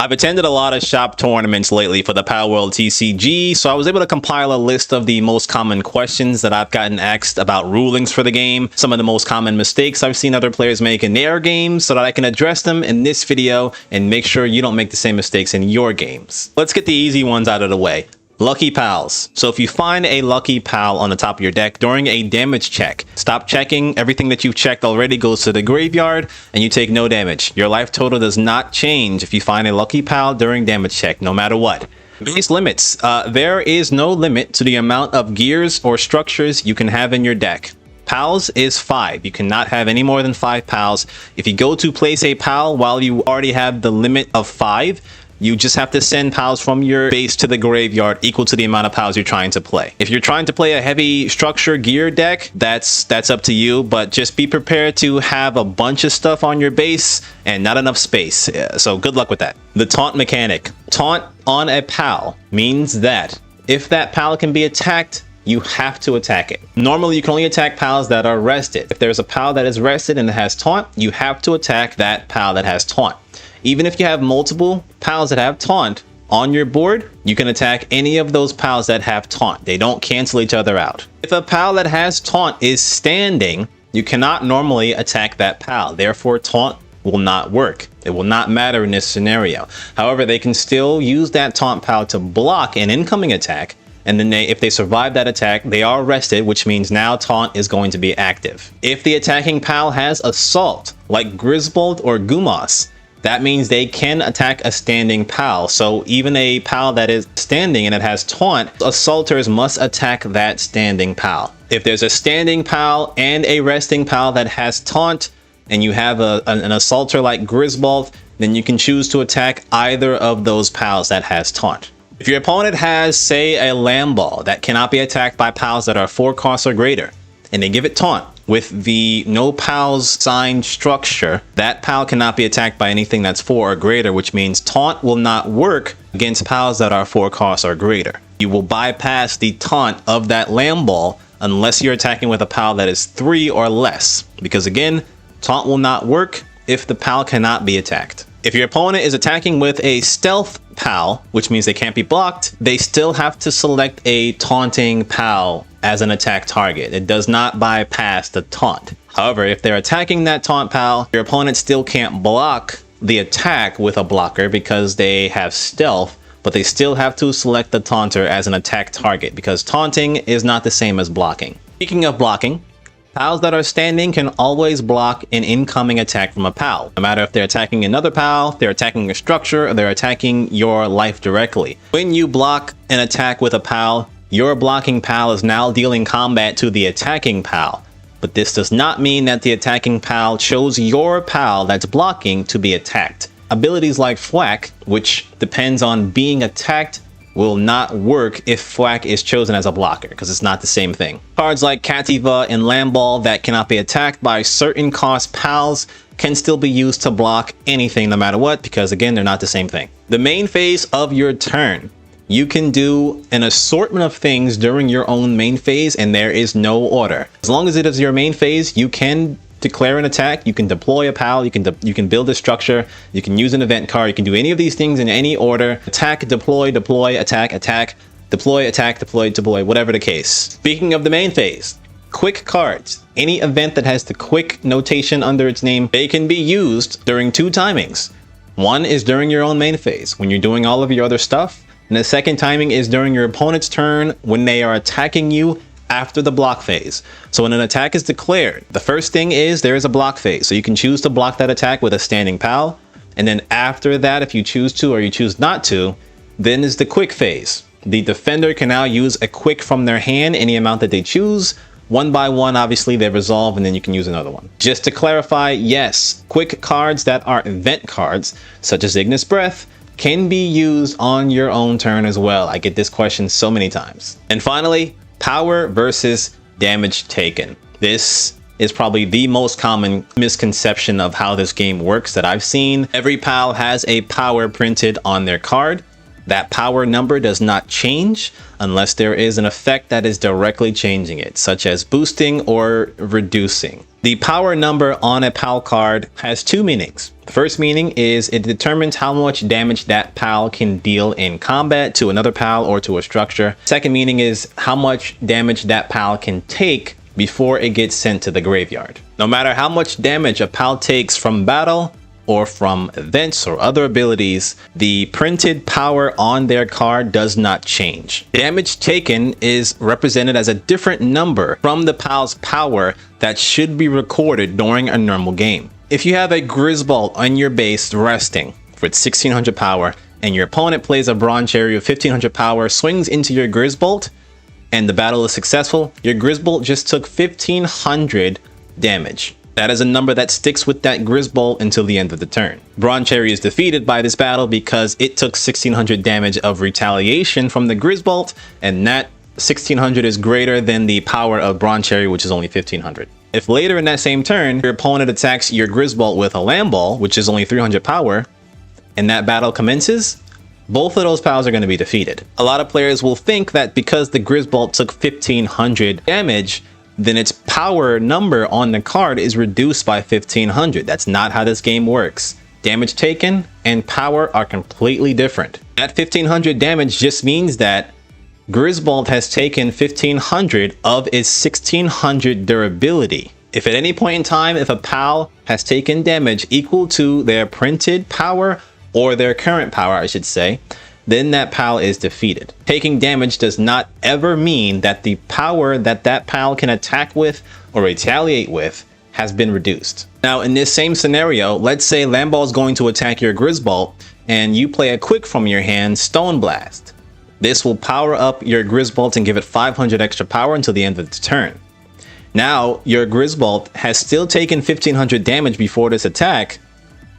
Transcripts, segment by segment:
I've attended a lot of shop tournaments lately for the Palworld TCG, so I was able to compile a list of the most common questions that I've gotten asked about rulings for the game, some of the most common mistakes I've seen other players make in their games, so that I can address them in this video and make sure you don't make the same mistakes in your games. Let's get the easy ones out of the way. Lucky pals. So if you find a lucky pal on the top of your deck during a damage check, stop checking. Everything that you've checked already goes to the graveyard and you take no damage. Your life total does not change if you find a lucky pal during damage check, no matter what. Base limits. There is no limit to the amount of gears or structures you can have in your deck. Pals is 5. You cannot have any more than 5 pals. If you go to place a pal while you already have the limit of 5, you just have to send pals from your base to the graveyard equal to the amount of pals you're trying to play. If you're trying to play a heavy structure gear deck, that's up to you, but just be prepared to have a bunch of stuff on your base and not enough space. So good luck with that. The taunt mechanic. Taunt on a pal means that if that pal can be attacked, you have to attack it. Normally, you can only attack pals that are rested. If there's a pal that is rested and it has taunt, you have to attack that pal that has taunt. Even if you have multiple pals that have taunt on your board, you can attack any of those pals that have taunt. They don't cancel each other out. If a pal that has taunt is standing, you cannot normally attack that pal. Therefore, taunt will not work. It will not matter in this scenario. However, they can still use that taunt pal to block an incoming attack. And then if they survive that attack, they are rested, which means now taunt is going to be active. If the attacking pal has assault, like Grisbold or Gumos, that means they can attack a standing pal. So even a pal that is standing and it has taunt, assaulters must attack that standing pal. If there's a standing pal and a resting pal that has taunt, and you have an assaulter like Grisbold, then you can choose to attack either of those pals that has taunt. If your opponent has, say, a Lamball that cannot be attacked by pals that are 4 costs or greater, and they give it taunt with the no pals sign structure, that pal cannot be attacked by anything that's 4 or greater, which means taunt will not work against pals that are 4 costs or greater. You will bypass the taunt of that Lamball unless you're attacking with a pal that is 3 or less, because again, taunt will not work if the pal cannot be attacked. If your opponent is attacking with a stealth pal, which means they can't be blocked, they still have to select a taunting pal as an attack target. It does not bypass the taunt. However, if they're attacking that taunt pal, your opponent still can't block the attack with a blocker because they have stealth, but they still have to select the taunter as an attack target because taunting is not the same as blocking. Speaking of blocking, pals that are standing can always block an incoming attack from a pal. No matter if they're attacking another pal, they're attacking a structure, or they're attacking your life directly. When you block an attack with a pal, your blocking pal is now dealing combat to the attacking pal. But this does not mean that the attacking pal chose your pal that's blocking to be attacked. Abilities like Thwack, which depends on being attacked, will not work if Thwack is chosen as a blocker, because it's not the same thing. Cards like Kativa and Lamball that cannot be attacked by certain cost pals can still be used to block anything no matter what, because again, they're not the same thing. The main phase of your turn. You can do an assortment of things during your own main phase, and there is no order. As long as it is your main phase, you can declare an attack, you can deploy a pal, you can build a structure, you can use an event card, you can do any of these things in any order. Attack, deploy, deploy, attack, attack, deploy, attack, deploy, deploy, whatever the case. Speaking of the main phase, quick cards. Any event that has the quick notation under its name, they can be used during 2 timings. One is during your own main phase, when you're doing all of your other stuff, and the second timing is during your opponent's turn when they are attacking you after the block phase. So when an attack is declared, the first thing is there is a block phase. So you can choose to block that attack with a standing pal. And then after that, if you choose to or you choose not to, then is the quick phase. The defender can now use a quick from their hand, any amount that they choose. One by one, obviously, they resolve, and then you can use another one. Just to clarify, yes, quick cards that are event cards, such as Ignis Breath, can be used on your own turn as well. I get this question so many times. And finally, power versus damage taken. This is probably the most common misconception of how this game works that I've seen. Every pal has a power printed on their card. That power number does not change unless there is an effect that is directly changing it, such as boosting or reducing. The power number on a PAL card has two meanings. The first meaning is it determines how much damage that PAL can deal in combat to another PAL or to a structure. Second meaning is how much damage that PAL can take before it gets sent to the graveyard. No matter how much damage a PAL takes from battle or from events or other abilities, the printed power on their card does not change. Damage taken is represented as a different number from the PAL's power that should be recorded during a normal game. If you have a Grisbolt on your base resting for its 1600 power, and your opponent plays a Bronze Cherry of 1500 power, swings into your Grisbolt, and the battle is successful, your Grisbolt just took 1500 damage. That is a number that sticks with that Grisbolt until the end of the turn. Bronze Cherry is defeated by this battle because it took 1600 damage of retaliation from the Grisbolt, and that 1600 is greater than the power of Bronze Cherry, which is only 1500. If later in that same turn, your opponent attacks your Grisbolt with a Land Ball, which is only 300 power, and that battle commences, both of those PALs are going to be defeated. A lot of players will think that because the Grisbolt took 1500 damage, then its power number on the card is reduced by 1500. That's not how this game works. Damage taken and power are completely different. That 1500 damage just means that Grisbolt has taken 1500 of its 1600 durability. If at any point in time, if a PAL has taken damage equal to their printed power or their current power, I should say, then that PAL is defeated. Taking damage does not ever mean that the power that that PAL can attack with or retaliate with has been reduced. Now, in this same scenario, let's say Land Ball is going to attack your Grisbolt and you play a quick from your hand, Stone Blast. This will power up your Grisbolt and give it 500 extra power until the end of the turn. Now, your Grisbolt has still taken 1500 damage before this attack,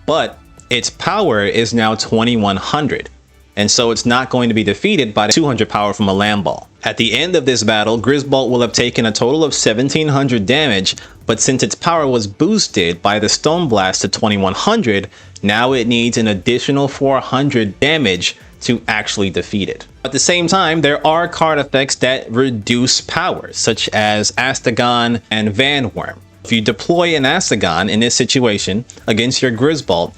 but its power is now 2100. And so it's not going to be defeated by the 200 power from a Land Ball. At the end of this battle, Grisbolt will have taken a total of 1700 damage, but since its power was boosted by the Stone Blast to 2100, now it needs an additional 400 damage to actually defeat it. At the same time, there are card effects that reduce power, such as Astagon and Vanwyrm. If you deploy an Astagon in this situation against your Grisbolt,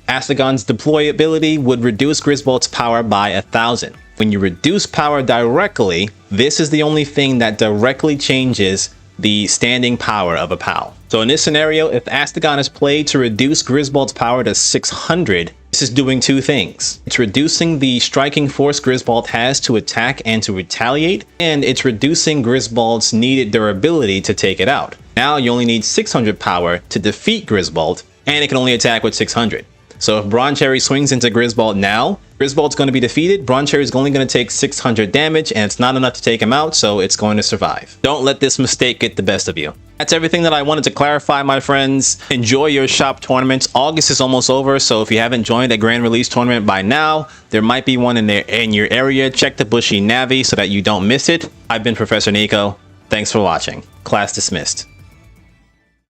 Astagon's deployability would reduce Grisbolt's power by 1000. When you reduce power directly, this is the only thing that directly changes the standing power of a PAL. So in this scenario, if Astagon is played to reduce Grisbolt's power to 600, this is doing two things. It's reducing the striking force Grisbolt has to attack and to retaliate, and it's reducing Grisbolt's needed durability to take it out. Now you only need 600 power to defeat Grisbolt, and it can only attack with 600. So if Bronze Cherry swings into Grisbolt now, Grisbolt's going to be defeated. Bronze Cherry is only going to take 600 damage, and it's not enough to take him out, so it's going to survive. Don't let this mistake get the best of you. That's everything that I wanted to clarify, my friends. Enjoy your shop tournaments. August is almost over, so if you haven't joined a grand release tournament by now, there might be one in your area. Check the Bushy Navi so that you don't miss it. I've been Professor Nico. Thanks for watching. Class dismissed.